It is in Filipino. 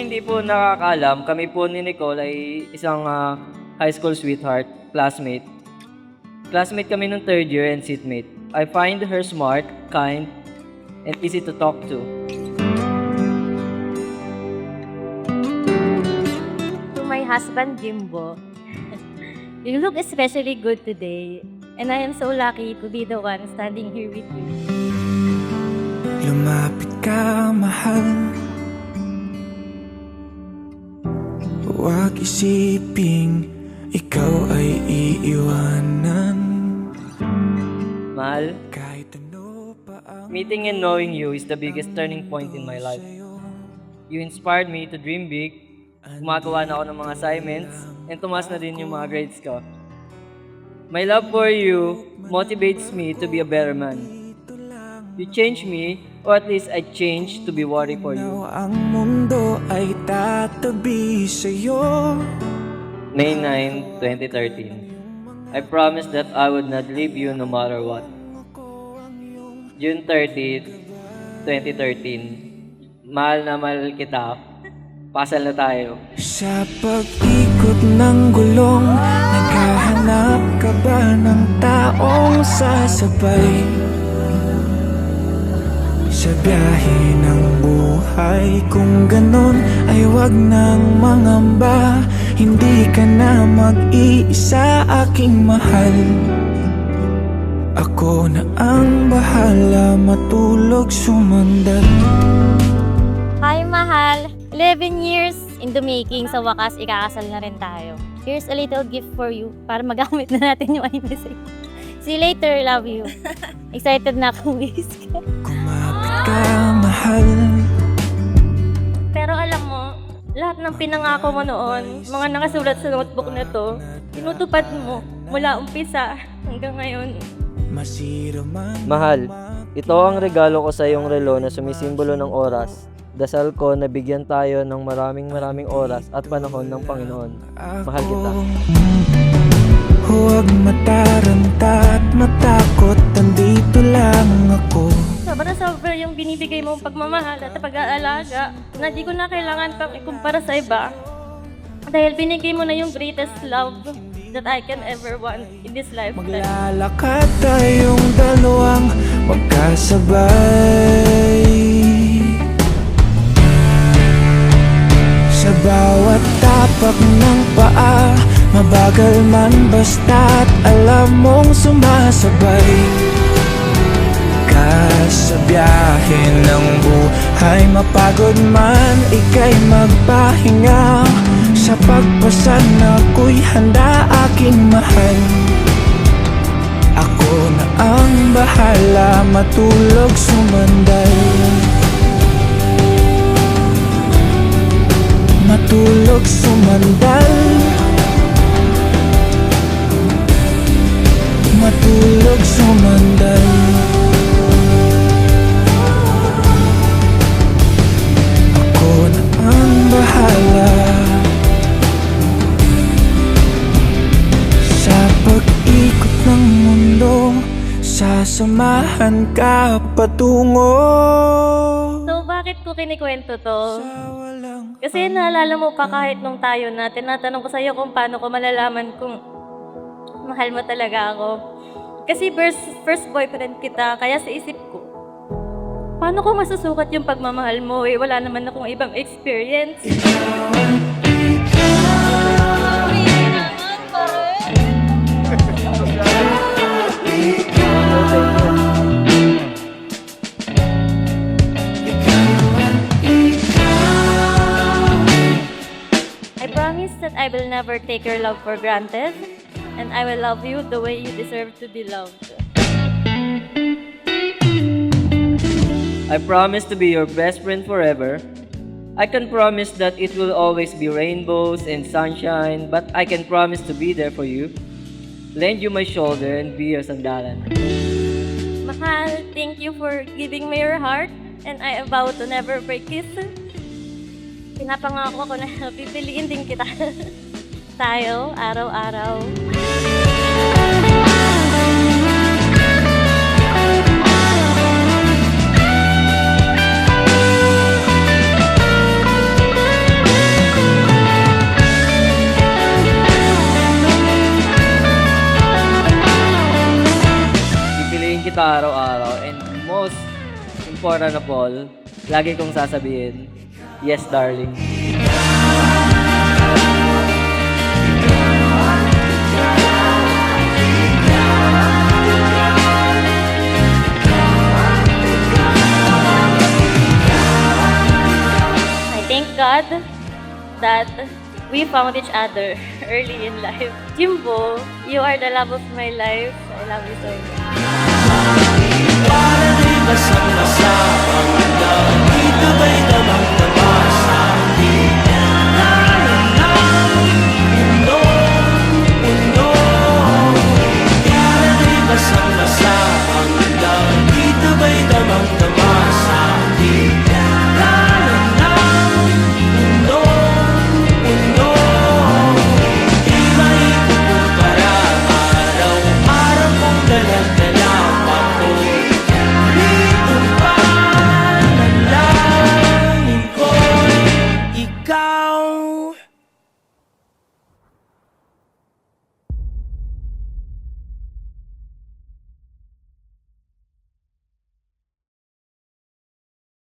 hindi po nakakaalam, kami po ni Nicole ay isang high school sweetheart, classmate. Classmate kami nung third year and seatmate. I find her smart, kind, and easy to talk to. To my husband, Jimbo, you look especially good today, and I am so lucky to be the one standing here with you. Lumapit ka, mahal. Huwag isiping ikaw ay iiwanan. Mahal, Kahit ano pa ang meeting and knowing you is the biggest turning point in my life. You inspired me to dream big, gumagawa na ako ng mga assignments, and tumaas na din yung mga grades ko. My love for you motivates me to be a better man. You change me, or at least I change to be worthy for you. now ang mundo ay tatabi sa'yo. May 9, 2013. I promised that I would not leave you no matter what. June 30, 2013. Mahal na mahal kita. Pasal na tayo. Sa pag-ikot ng gulong, naghahanap ka ba ng taong sasabay? Sa biyahe ng buhay, kung ganon ay wag nang mangamba. Hindi ka na mag-iisa, aking mahal. Ako na ang bahala, matulog, sumandal. Hi, mahal. 11 years in the making. Sa wakas, ikakasal na rin tayo. Here's a little gift for you para magamit na natin yung iMessage. See you later. Love you. Excited na akong miss ka. Kumapit ka, mahal. Pero alam mo, lahat ng pinangako mo noon, mga nakasulat sa notebook na to, tinutupad mo mula umpisa hanggang ngayon. Masira man Mahal, ito ang regalo ko sa iyong relo na sumisimbolo ng oras. Dasal ko na bigyan tayo ng maraming oras at panahon ng Panginoon. Mahal kita. Huwag mataranta at matakot, andito lang ako. Sobra yung binibigay mong pagmamahal at pag-aalaga na di ko na kailangan pang ikumpara sa iba. Dahil binigay mo na yung greatest love that I can ever want in this life. Maglalakad tayong dalawang magkasabay. Sa bawat tapak ng paa, mabagal man basta't alam mong sumasabay ka sa biyahe ng buhay. Mapagod man, ika'y magpahinga. Sa pagpasan ako'y handa, aking mahal. Ako na ang bahala, matulog, sumandal. Matulog, sumandal. Matulog, sumandal. Ako na ang bahala. Sa pag-ikot ng mundo, sasamahan ka patungo. So bakit ko kinikwento to? Sa walang Kasi naalala mo pa kahit nung tayo na tinatanong ko sa'yo kung paano ko malalaman kung mahal mo talaga ako. Kasi first boyfriend kita, kaya sa isip ko, paano ko masusukat yung pagmamahal mo? Eh, wala naman akong ibang experience. I promise that I will never take your love for granted, and I will love you the way you deserve to be loved. I promise to be your best friend forever. I can promise that it will always be rainbows and sunshine, but I can promise to be there for you, lend you my shoulder, and be your sandalan. Mahal, thank you for giving me your heart, and I vow to never break it. Pinapangako ko na pipiliin din kita. Tayo, araw-araw. Mamahalin kita araw-araw. And most important of all, lagi kong sasabihin, yes, darling. I thank God that we found each other early in life. Jimbo, you are the love of my life. I love you so much. Para di basang-basa ang dito ba'y